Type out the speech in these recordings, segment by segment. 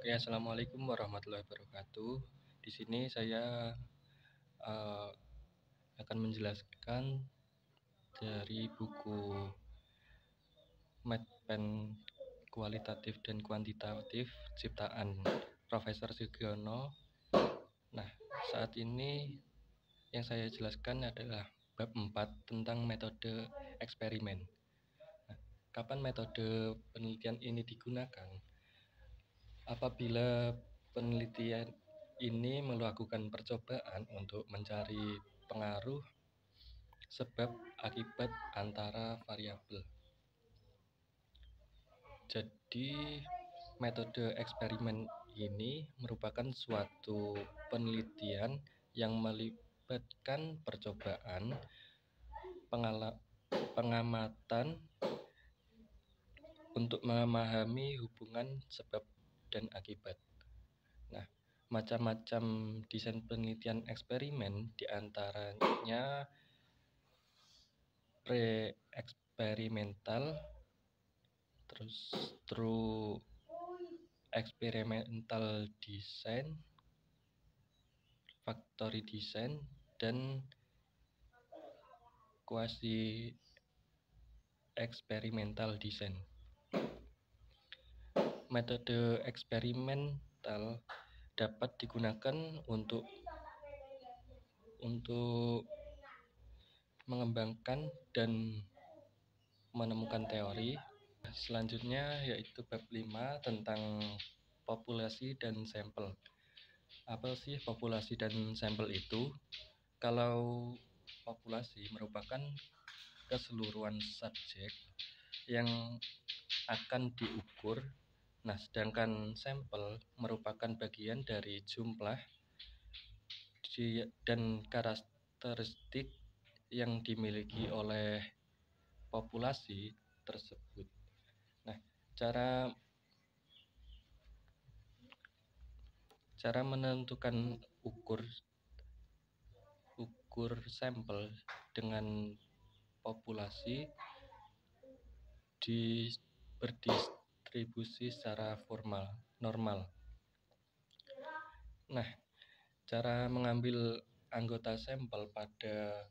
Oke, assalamualaikum warahmatullahi wabarakatuh. Di sini saya eh, akan menjelaskan dari buku Math Pen Kualitatif dan Kuantitatif ciptaan Profesor Sugiono. Nah, saat ini yang saya jelaskan adalah bab 4 tentang metode eksperimen. Nah, kapan metode penelitian ini digunakan? Apabila penelitian ini melakukan percobaan untuk mencari pengaruh sebab akibat antara variabel. Jadi, metode eksperimen ini merupakan suatu penelitian yang melibatkan percobaan, pengamatan untuk memahami hubungan sebab dan akibat. Nah, macam-macam desain penelitian eksperimen diantaranya pre-eksperimental, terus true experimental design, factory design, dan quasi experimental design. Metode eksperimental dapat digunakan untuk mengembangkan dan menemukan teori. Selanjutnya yaitu bab 5 tentang populasi dan sampel. Apa sih populasi dan sampel itu? Kalau populasi merupakan keseluruhan subjek yang akan diukur. Nah, sedangkan sampel merupakan bagian dari jumlah dan karakteristik yang dimiliki oleh populasi tersebut. Nah, cara menentukan ukur sampel dengan populasi berdistribusi secara normal. Nah, cara mengambil anggota sampel pada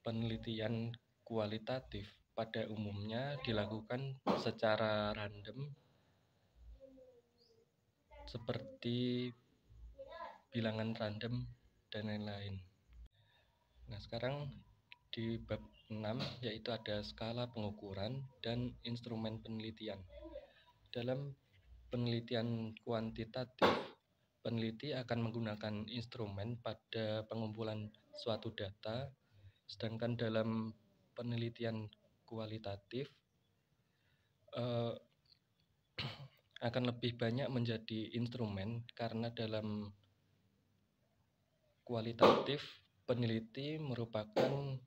penelitian kualitatif pada umumnya dilakukan secara random seperti bilangan random dan lain-lain. Nah, sekarang di bab 6 yaitu ada skala pengukuran dan instrumen penelitian. Dalam penelitian kuantitatif, peneliti akan menggunakan instrumen pada pengumpulan suatu data, sedangkan dalam penelitian kualitatif akan lebih banyak menjadi instrumen karena dalam kualitatif peneliti merupakan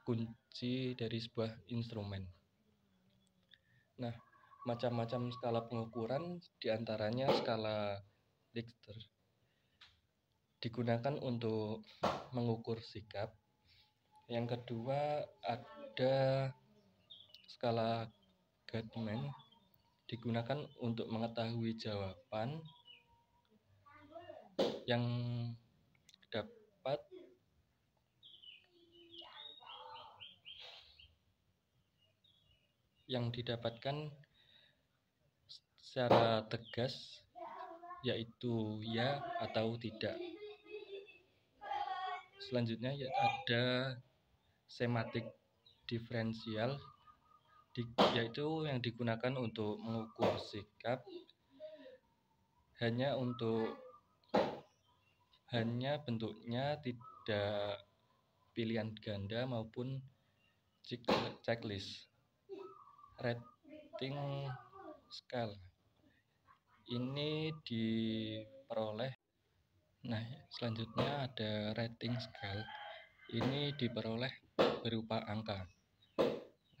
kunci dari sebuah instrumen. Nah, macam-macam skala pengukuran diantaranya skala Richter digunakan untuk mengukur sikap. Yang kedua ada skala Gardner digunakan untuk mengetahui jawaban yang didapatkan secara tegas, yaitu ya atau tidak. Selanjutnya ada semantik diferensial, yaitu yang digunakan untuk mengukur sikap hanya bentuknya tidak pilihan ganda maupun checklist. Rating scale ini diperoleh. Nah, selanjutnya ada rating scale. Ini diperoleh berupa angka.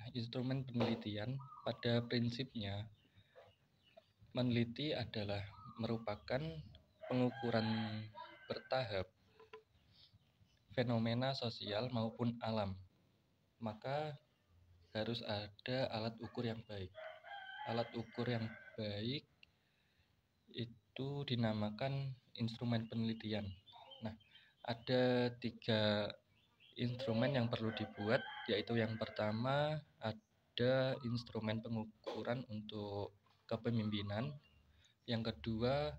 Nah, instrumen penelitian pada prinsipnya meneliti adalah merupakan pengukuran bertahap fenomena sosial maupun alam. Maka harus ada alat ukur yang baik. Alat ukur yang baik itu dinamakan instrumen penelitian. Nah, ada 3 instrumen yang perlu dibuat, yaitu yang pertama ada instrumen pengukuran untuk kepemimpinan, yang kedua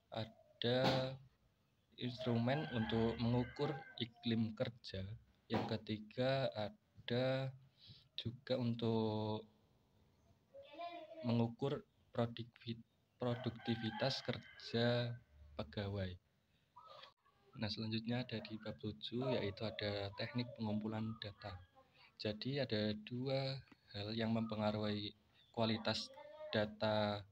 ada instrumen untuk mengukur iklim kerja, yang ketiga ada juga untuk mengukur produktivitas kerja pegawai. Nah, selanjutnya ada di bab 7, yaitu ada teknik pengumpulan data. Jadi ada 2 hal yang mempengaruhi kualitas data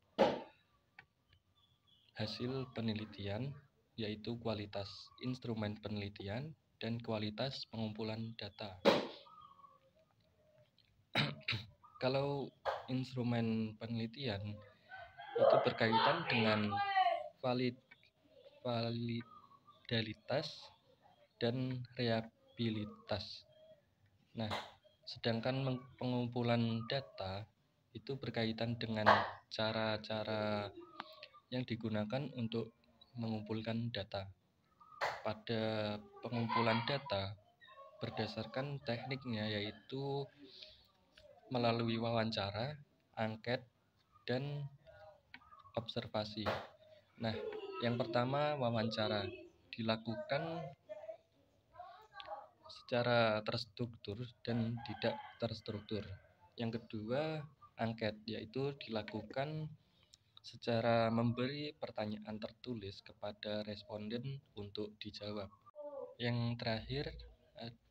hasil penelitian, yaitu kualitas instrumen penelitian dan kualitas pengumpulan data. Kalau instrumen penelitian itu berkaitan dengan validalitas dan reliabilitas. Nah, sedangkan pengumpulan data itu berkaitan dengan cara-cara yang digunakan untuk mengumpulkan data. Pada pengumpulan data berdasarkan tekniknya, yaitu melalui wawancara, angket, dan observasi. Nah, yang pertama wawancara dilakukan secara terstruktur dan tidak terstruktur. Yang kedua, angket, yaitu dilakukan secara memberi pertanyaan tertulis kepada responden untuk dijawab. Yang terakhir,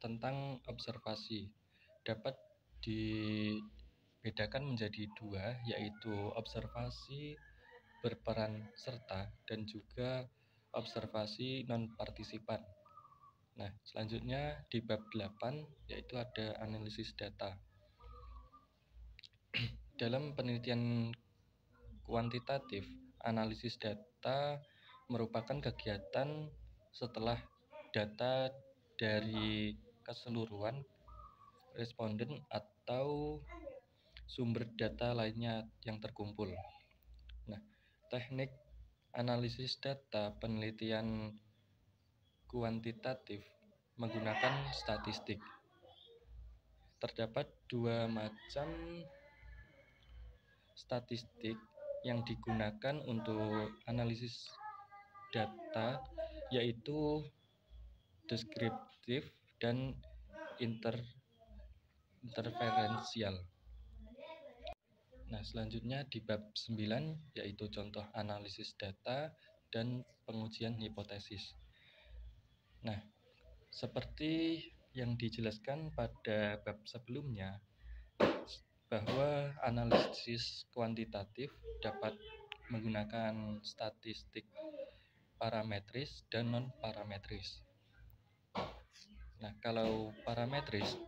tentang observasi, dapat dibedakan menjadi 2, yaitu observasi berperan serta dan juga observasi non-partisipan. Nah, selanjutnya di bab 8, yaitu ada analisis data. Dalam penelitian kuantitatif, analisis data merupakan kegiatan setelah data dari keseluruhan responden atau sumber data lainnya yang terkumpul. Nah, teknik analisis data penelitian kuantitatif menggunakan statistik. Terdapat 2 macam statistik yang digunakan untuk analisis data, yaitu deskriptif dan interferensial. Nah, selanjutnya di bab 9, yaitu contoh analisis data dan pengujian hipotesis. Nah, seperti yang dijelaskan pada bab sebelumnya, bahwa analisis kuantitatif dapat menggunakan statistik parametris dan non-parametris. Nah, kalau parametris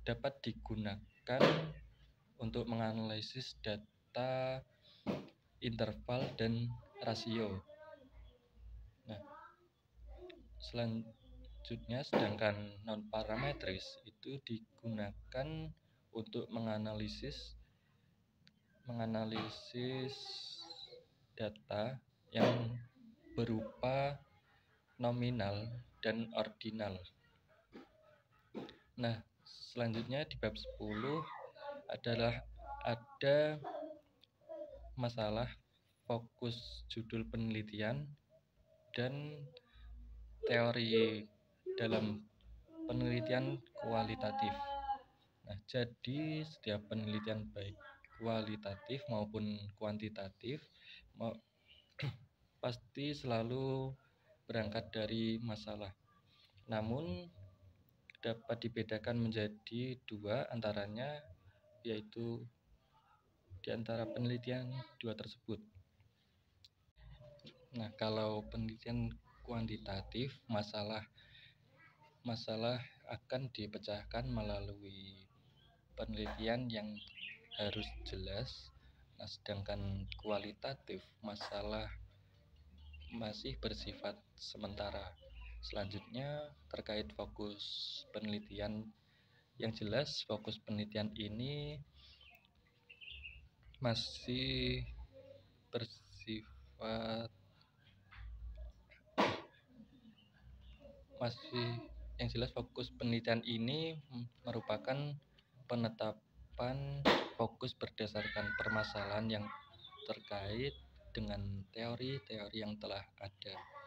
dapat digunakan untuk menganalisis data interval dan rasio. Nah, selanjutnya sedangkan non-parametris itu digunakan untuk menganalisis data yang berupa nominal dan ordinal. Nah, selanjutnya di bab 10 adalah ada masalah fokus judul penelitian dan teori dalam penelitian kualitatif. Nah, jadi setiap penelitian baik kualitatif maupun kuantitatif pasti selalu berangkat dari masalah. Namun dapat dibedakan menjadi 2 antaranya, yaitu di antara penelitian 2 tersebut. Nah, kalau penelitian kuantitatif, masalah akan dipecahkan melalui penelitian yang harus jelas. Nah, sedangkan kualitatif, masalah masih bersifat sementara. Selanjutnya terkait fokus penelitian, yang jelas fokus penelitian ini masih bersifat masih yang jelas fokus penelitian ini merupakan penetapan fokus berdasarkan permasalahan yang terkait dengan teori-teori yang telah ada.